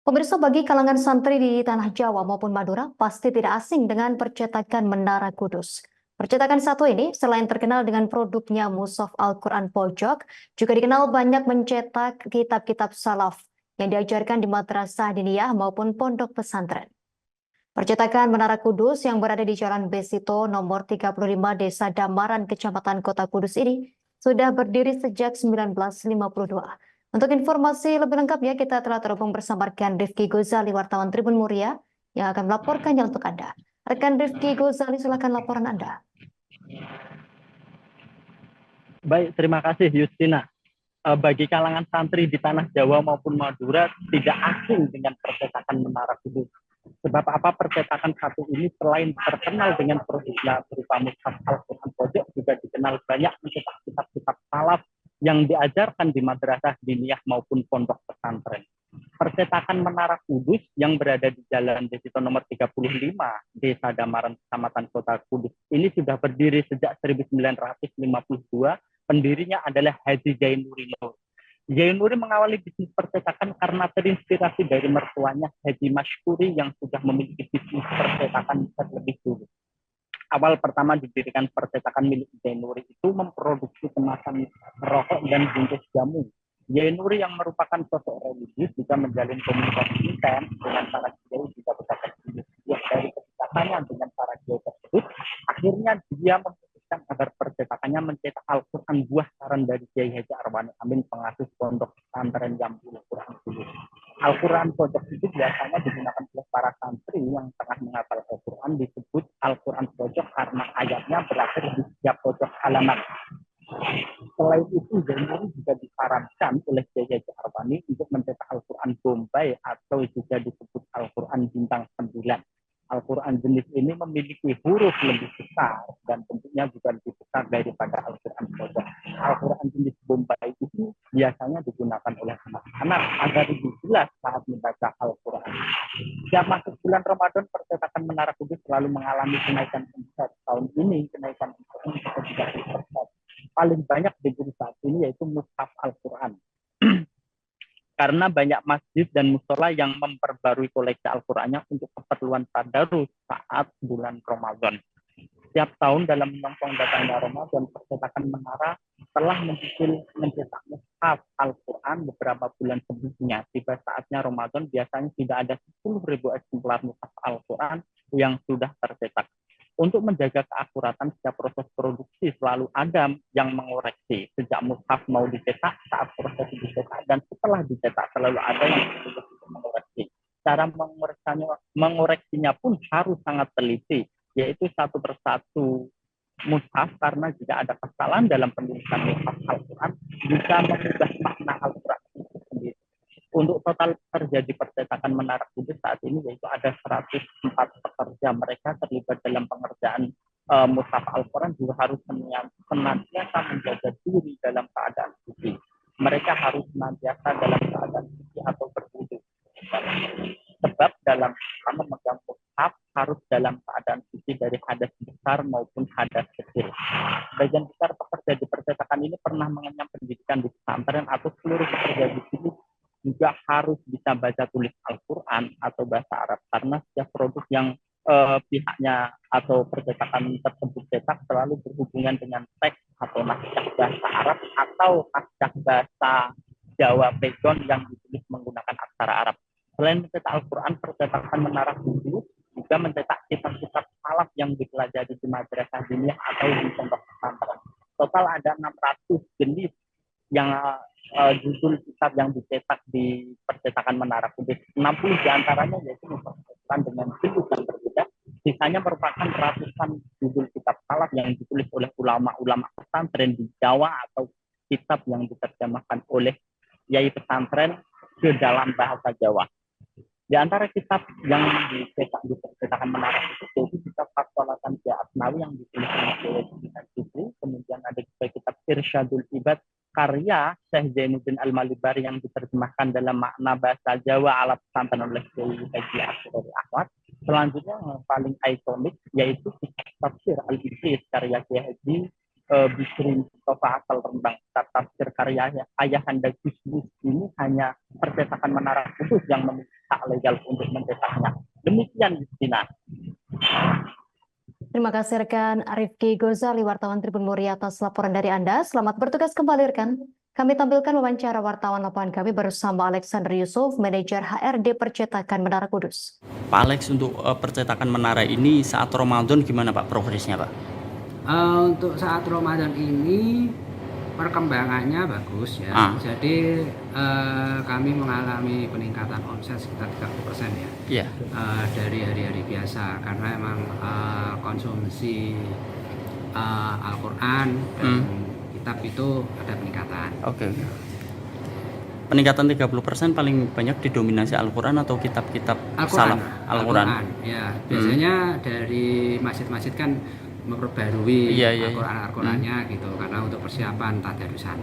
Pemirsa, bagi kalangan santri di Tanah Jawa maupun Madura pasti tidak asing dengan percetakan Menara Kudus. Percetakan satu ini selain terkenal dengan produknya Mushaf Al-Quran Pojok, juga dikenal banyak mencetak kitab-kitab salaf yang diajarkan di madrasah diniyah maupun pondok pesantren. Percetakan Menara Kudus yang berada di Jalan Besito nomor 35 Desa Damaran, Kecamatan Kota Kudus ini sudah berdiri sejak 1952. Untuk informasi lebih lengkap ya, kita telah terhubung bersama rekan Rifki Gozali, wartawan Tribun Muria, yang akan melaporkannya untuk Anda. Rekan Rifki Gozali, silakan laporan Anda. Baik, terima kasih Justina. Bagi kalangan santri di Tanah Jawa maupun Madura tidak asing dengan percetakan Menara Kudus. Sebab apa, percetakan satu ini selain terkenal dengan produknya berupa Mushaf Al-Quran Pojok, juga dikenal banyak mencetak kitab-kitab salaf yang diajarkan di madrasah diniyah maupun pondok pesantren. Percetakan Menara Kudus yang berada di Jalan Besito nomor 35 Desa Damaran, Kecamatan Kota Kudus ini sudah berdiri sejak 1952. Pendirinya adalah Haji Zainuri Nur. Zainuri mengawali bisnis percetakan karena terinspirasi dari mertuanya Haji Mashkuri yang sudah memiliki bisnis percetakan terlebih dulu. Awal pertama didirikan percetakan milik Zainuri itu memproduksi kemasan rokok dan bungkus jamu. Zainuri yang merupakan sosok religius juga menjalin komunikasi intens dengan para kiai juga berdasarkan dari kedekatannya dengan para kiai tersebut. Akhirnya dia memutuskan agar percetakannya mencetak Al-Quran buah saran dari Kiai Haji Arwani Amin, pengasuh pondok pesantren Jambil Quran dulu. Al-Quran pojok itu biasanya digunakan oleh para santri yang tengah menghafal Al-Quran, disebut Al-Quran pojok karena ayatnya berakhir di setiap pojok halaman. Selain itu, Zainuri juga disarankan oleh Kiai Haji Arwani untuk mencetak Al-Quran Bombay atau juga disebut Al-Quran Bintang 9. Al-Quran jenis ini memiliki huruf lebih besar dan bentuknya juga lebih besar daripada Al-Quran pojok. Al-Quran jenis Bombay itu biasanya digunakan oleh anak-anak agar lebih jelas saat membaca Al-Quran. Sejak masuk bulan Ramadan, percetakan Menara Kudus selalu mengalami kenaikan omset. Tahun ini kenaikan omset sekitar 30%. Paling banyak dibeli saat ini yaitu Mushaf Al-Quran. Karena banyak masjid dan musola yang memperbarui koleksi Al-Qurannya untuk keperluan tadarus saat bulan Ramadan. Setiap tahun dalam menyokong datangnya Ramadan, percetakan Menara telah mencetak Mushaf Al-Quran beberapa bulan sebelumnya. Tiba saatnya Ramadan, biasanya tidak ada 10.000 eksemplar Mushaf Al-Quran yang sudah tercetak. Untuk menjaga keakuratan setiap proses produksi selalu ada yang mengoreksi. Sejak mushaf mau dicetak, saat proses dicetak, dan setelah dicetak selalu ada yang mengoreksi. Cara mengoreksinya pun harus sangat teliti, yaitu satu persatu mushaf, karena jika ada kesalahan dalam penulisan mushaf Al-Quran bisa mengubah makna Al-Quran itu sendiri. Untuk total pekerja di percetakan Menara Kudus saat ini yaitu ada 104 pekerja. Mereka terlibat dalam pengerjaan mushaf Al-Quran, juga harus senantiasa menjaga diri dalam keadaan suci. Mereka harus senantiasa dalam keadaan suci atau berwudu. Sebab dalam memegang mushaf harus dalam keadaan suci dari hadas besar maupun hadas kecil. Bagian besar pekerja di percetakan ini pernah mengenyam pendidikan di pesantren, atau seluruh pekerja di sini juga harus bisa baca tulis Al-Quran atau bahasa Arab, karena setiap produk yang pihaknya atau percetakan tersebut cetak selalu berhubungan dengan teks atau naskah bahasa Arab atau naskah bahasa Jawa Pegon yang ditulis menggunakan aksara Arab. Selain mencetak Al-Quran, percetakan Menara Kudus juga mencetak kitab-kitab salaf yang dipelajari di madrasah diniyah atau di pondok pesantren. Total ada 600 jenis yang judul kitab yang dicetak di percetakan Menara Kudus. 60 diantaranya yaitu merupakan dengan judul yang berbeda. Sisanya merupakan ratusan judul kitab salaf yang ditulis oleh ulama-ulama pesantren di Jawa atau kitab yang diterjemahkan oleh yai pesantren ke dalam bahasa Jawa. Di antara kitab yang dicetak di percetakan Menara Kudus yaitu kitab Fatwalatan Syekh Asnawi yang ditulis oleh Syekh, kemudian ada juga kitab Irsyadul Ibad karya Syekh Zainuddin Al-Malibari yang diterjemahkan dalam makna bahasa Jawa ala pesantren oleh Kiai Haji Asrori Ahmad. Selanjutnya yang paling ikonik yaitu kitab Tafsir Al-Ibris karya Kiai Haji Bisri Mustafa Asal Rembang. Tafsir karya Ayahanda Gus Mus ini hanya percetakan Menara Kudus yang memiliki hak legal untuk mencetaknya. Demikian Justina. Terima kasih rekan Rifki Gozali, wartawan Tribun Muria atas laporan dari Anda. Selamat bertugas kembali rekan. Kami tampilkan wawancara wartawan lapangan kami bersama Alexander Yusuf, manajer HRD Percetakan Menara Kudus. Pak Alex, untuk percetakan menara ini saat Ramadan gimana Pak progresnya Pak? Untuk saat Ramadan ini perkembangannya bagus ya. Jadi kami mengalami peningkatan omset sekitar 30% ya. Iya. Dari hari-hari biasa karena emang konsumsi Al-Quran dan kitab itu ada peningkatan. Oke. Peningkatan 30% paling banyak didominasi Al-Quran atau kitab-kitab salaf? Al-Quran. Ya, biasanya dari masjid-masjid kan memperbarui Al-Qurannya gitu karena untuk persiapan tadarusan.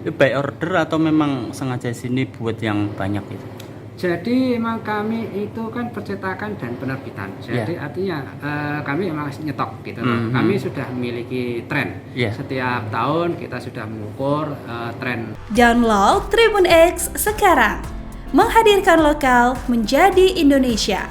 Itu by order atau memang sengaja sini buat yang banyak itu? Jadi memang kami itu kan percetakan dan penerbitan. Jadi artinya kami memang nyetok gitu. Kami sudah memiliki tren. Setiap tahun kita sudah mengukur tren. Download Tribun X sekarang. Menghadirkan lokal menjadi Indonesia.